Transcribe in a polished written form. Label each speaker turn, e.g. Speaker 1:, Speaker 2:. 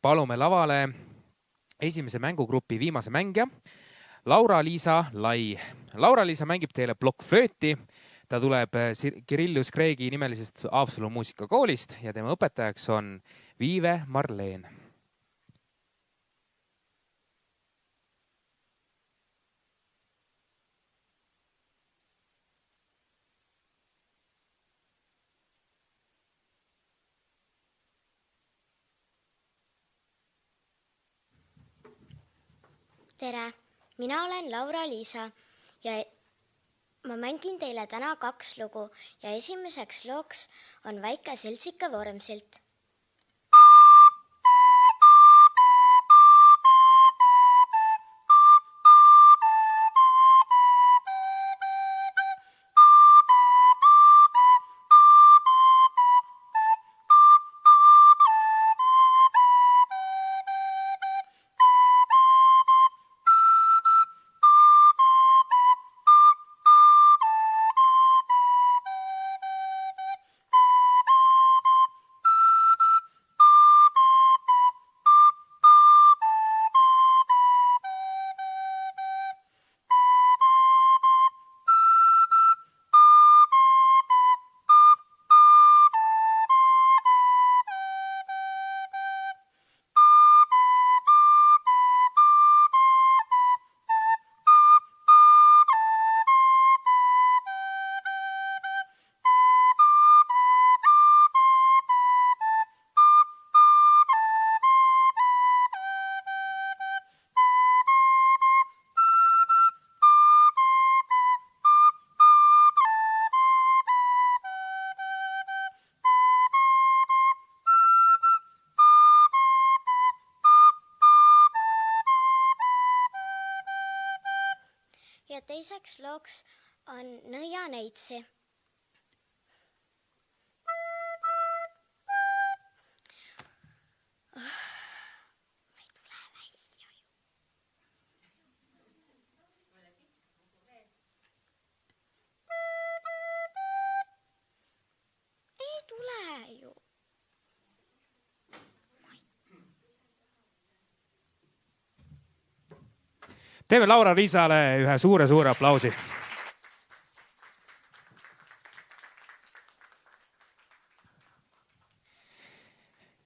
Speaker 1: palume lavale esimese mängugrupi viimase mängija, Laura-Liisa Lai. Laura-Liisa mängib teile plokkflööti. Ta tuleb Kirillus Kreegi nimelisest Haapsalu muusikakoolist ja tema õpetajaks on Viive Marleen.
Speaker 2: Tere, mina olen Laura-Liisa ja ma mängin teile täna 2 lugu ja esimeseks looks on Väike seltsike Vormsilt. Ja teiseks looks on Nõianeitsi. Ei tule ju.
Speaker 1: Teeme Laura-Liisale ühe suure aplausi.